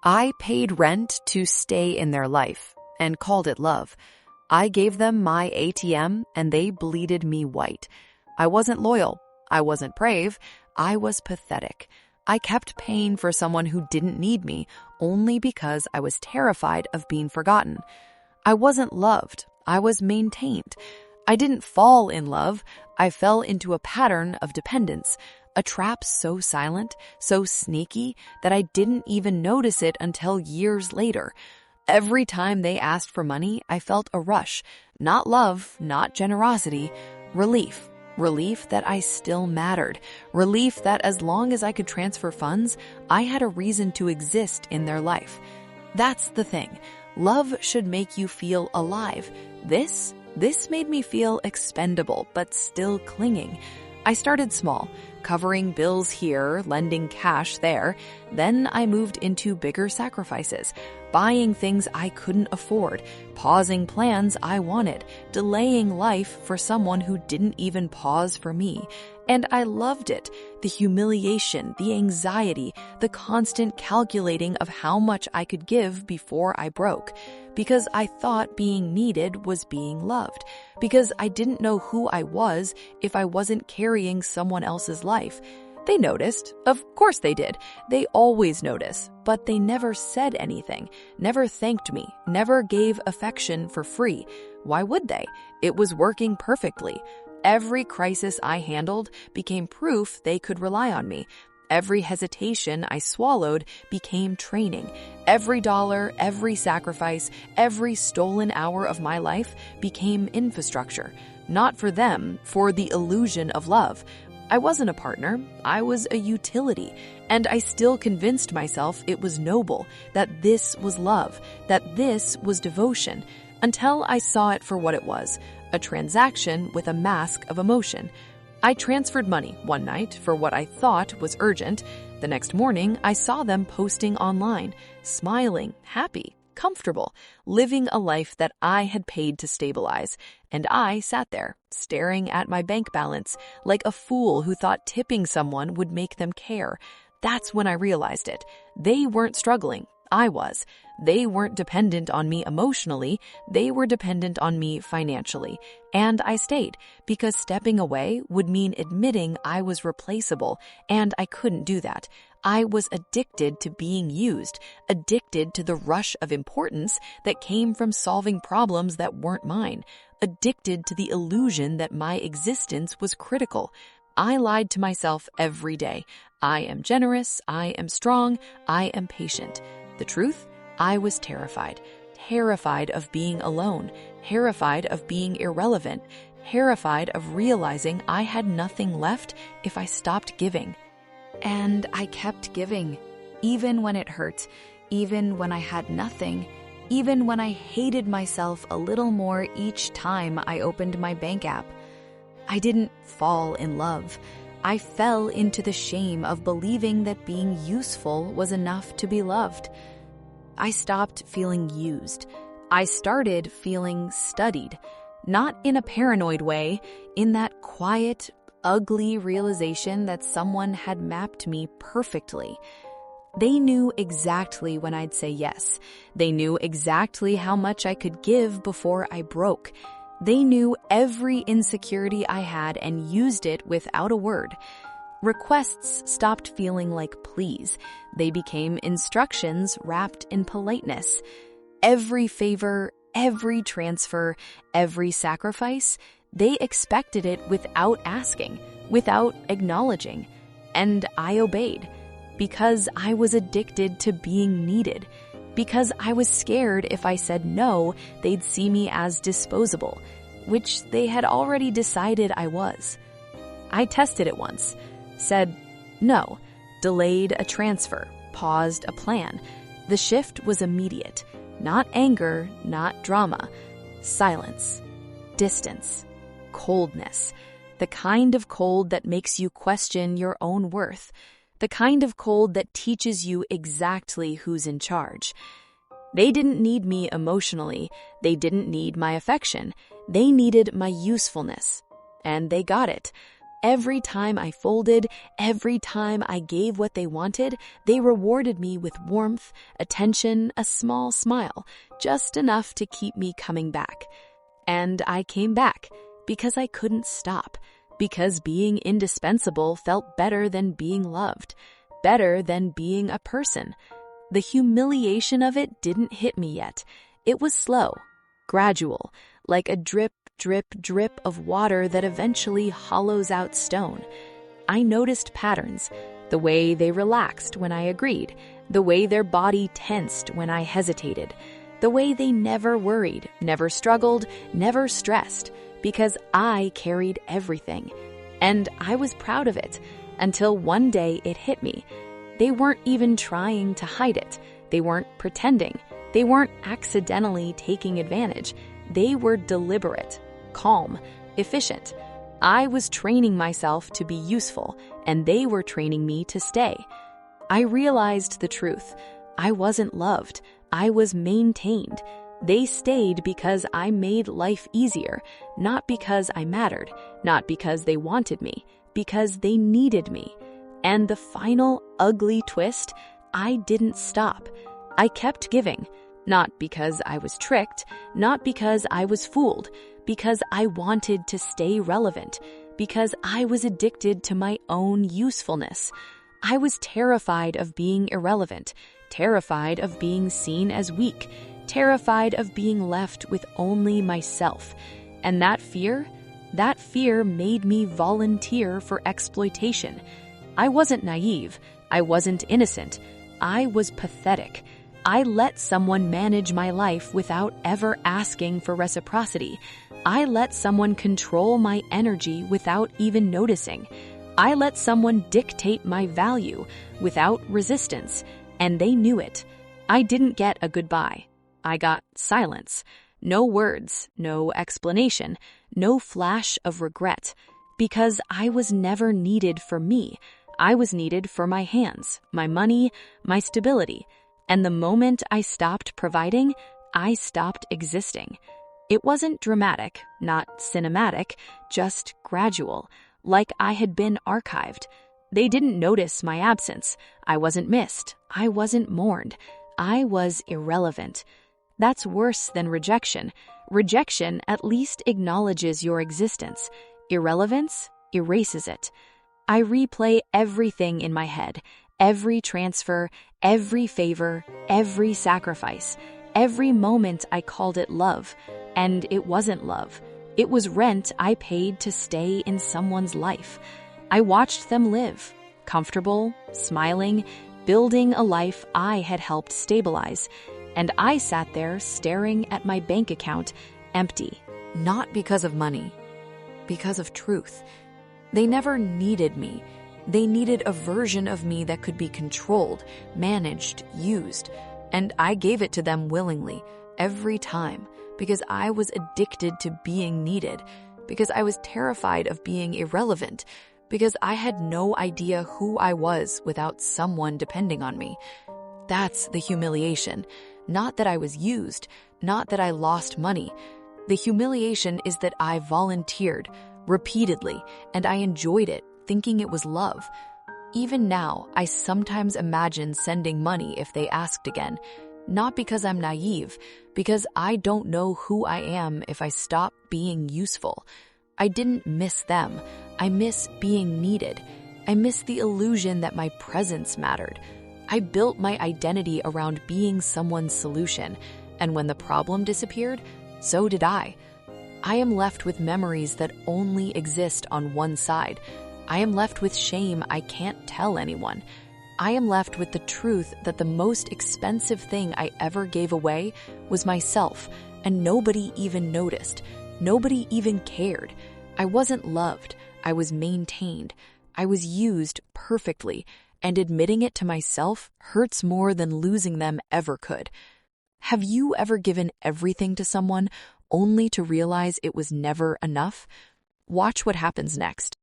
I paid rent to stay in their life and called it love. I gave them my ATM and they bleeded me white. I wasn't loyal. I wasn't brave. I was pathetic. I kept paying for someone who didn't need me only because I was terrified of being forgotten. I wasn't loved. I was maintained. I didn't fall in love. I fell into a pattern of dependence, a trap so silent, so sneaky that I didn't even notice it until years later. Every time they asked for money, I felt a rush. Not love, not generosity, relief. Relief that I still mattered. Relief that as long as I could transfer funds, I had a reason to exist in their life. That's the thing. Love should make you feel alive. This made me feel expendable, but still clinging. I started small, covering bills here, lending cash there. Then I moved into bigger sacrifices, buying things I couldn't afford, pausing plans I wanted, delaying life for someone who didn't even pause for me. And I loved it. The humiliation, the anxiety, the constant calculating of how much I could give before I broke. Because I thought being needed was being loved. Because I didn't know who I was if I wasn't carrying someone else's life. They noticed. Of course they did. They always notice. But they never said anything, never thanked me, never gave affection for free. Why would they? It was working perfectly. Every crisis I handled became proof they could rely on me. Every hesitation I swallowed became training. Every dollar, every sacrifice, every stolen hour of my life became infrastructure. Not for them, for the illusion of love. I wasn't a partner, I was a utility, and I still convinced myself it was noble, that this was love, that this was devotion, until I saw it for what it was, a transaction with a mask of emotion. I transferred money one night for what I thought was urgent. The next morning, I saw them posting online, smiling, happy, comfortable, living a life that I had paid to stabilize. And I sat there, staring at my bank balance, like a fool who thought tipping someone would make them care. That's when I realized it. They weren't struggling. I was. They weren't dependent on me emotionally. They were dependent on me financially. And I stayed because stepping away would mean admitting I was replaceable, and I couldn't do that. I was addicted to being used, addicted to the rush of importance that came from solving problems that weren't mine, addicted to the illusion that my existence was critical. I lied to myself every day. I am generous, I am strong, I am patient. The truth? I was terrified. Terrified of being alone. Terrified of being irrelevant. Terrified of realizing I had nothing left if I stopped giving. And I kept giving, even when it hurt, even when I had nothing, even when I hated myself a little more each time I opened my bank app. I didn't fall in love. I fell into the shame of believing that being useful was enough to be loved. I stopped feeling used. I started feeling studied, not in a paranoid way, in that quiet, ugly realization that someone had mapped me perfectly. They knew exactly when I'd say yes. They knew exactly how much I could give before I broke. They knew every insecurity I had and used it without a word. Requests stopped feeling like pleas. They became instructions wrapped in politeness. Every favor, every transfer, every sacrifice, they expected it without asking, without acknowledging. And I obeyed, because I was addicted to being needed. Because I was scared if I said no, they'd see me as disposable, which they had already decided I was. I tested it once, said no, delayed a transfer, paused a plan. The shift was immediate. Not anger, not drama. Silence, distance, coldness. The kind of cold that makes you question your own worth. The kind of cold that teaches you exactly who's in charge. They didn't need me emotionally. They didn't need my affection. They needed my usefulness. And they got it. Every time I folded, every time I gave what they wanted, they rewarded me with warmth, attention, a small smile, just enough to keep me coming back. And I came back because I couldn't stop, because being indispensable felt better than being loved, better than being a person. The humiliation of it didn't hit me yet. It was slow, gradual, like a drip, drip, drip of water that eventually hollows out stone. I noticed patterns, the way they relaxed when I agreed, the way their body tensed when I hesitated, the way they never worried, never struggled, never stressed, because I carried everything. And I was proud of it, until one day it hit me. They weren't even trying to hide it. They weren't pretending. They weren't accidentally taking advantage. They were deliberate, calm, efficient. I was training myself to be useful, and they were training me to stay. I realized the truth. I wasn't loved. I was maintained. They stayed because I made life easier, not because I mattered, not because they wanted me, because they needed me. And the final ugly twist, I didn't stop. I kept giving, not because I was tricked, not because I was fooled, because I wanted to stay relevant, because I was addicted to my own usefulness. I was terrified of being irrelevant, terrified of being seen as weak, terrified of being left with only myself. And that fear made me volunteer for exploitation. I wasn't naive. I wasn't innocent. I was pathetic. I let someone manage my life without ever asking for reciprocity. I let someone control my energy without even noticing. I let someone dictate my value without resistance, and they knew it. I didn't get a goodbye. I got silence. No words, no explanation, no flash of regret, because I was never needed for me. I was needed for my hands, my money, my stability. And the moment I stopped providing, I stopped existing. It wasn't dramatic, not cinematic, just gradual, like I had been archived. They didn't notice my absence. I wasn't missed. I wasn't mourned. I was irrelevant. That's worse than rejection. Rejection at least acknowledges your existence. Irrelevance erases it. I replay everything in my head, every transfer, every favor, every sacrifice, every moment I called it love, and it wasn't love. It was rent I paid to stay in someone's life. I watched them live, comfortable, smiling, building a life I had helped stabilize, and I sat there staring at my bank account, empty. Not because of money, because of truth. They never needed me. They needed a version of me that could be controlled, managed, used. And I gave it to them willingly, every time, because I was addicted to being needed, because I was terrified of being irrelevant, because I had no idea who I was without someone depending on me. That's the humiliation. Not that I was used, not that I lost money. The humiliation is that I volunteered, repeatedly, and I enjoyed it, thinking it was love. Even now, I sometimes imagine sending money if they asked again, not because I'm naive, because I don't know who I am if I stop being useful. I didn't miss them. I miss being needed. I miss the illusion that my presence mattered. I built my identity around being someone's solution, and when the problem disappeared, so did I. I am left with memories that only exist on one side. I am left with shame I can't tell anyone. I am left with the truth that the most expensive thing I ever gave away was myself, and nobody even noticed. Nobody even cared. I wasn't loved. I was maintained. I was used perfectly, and admitting it to myself hurts more than losing them ever could. Have you ever given everything to someone only to realize it was never enough? Watch what happens next.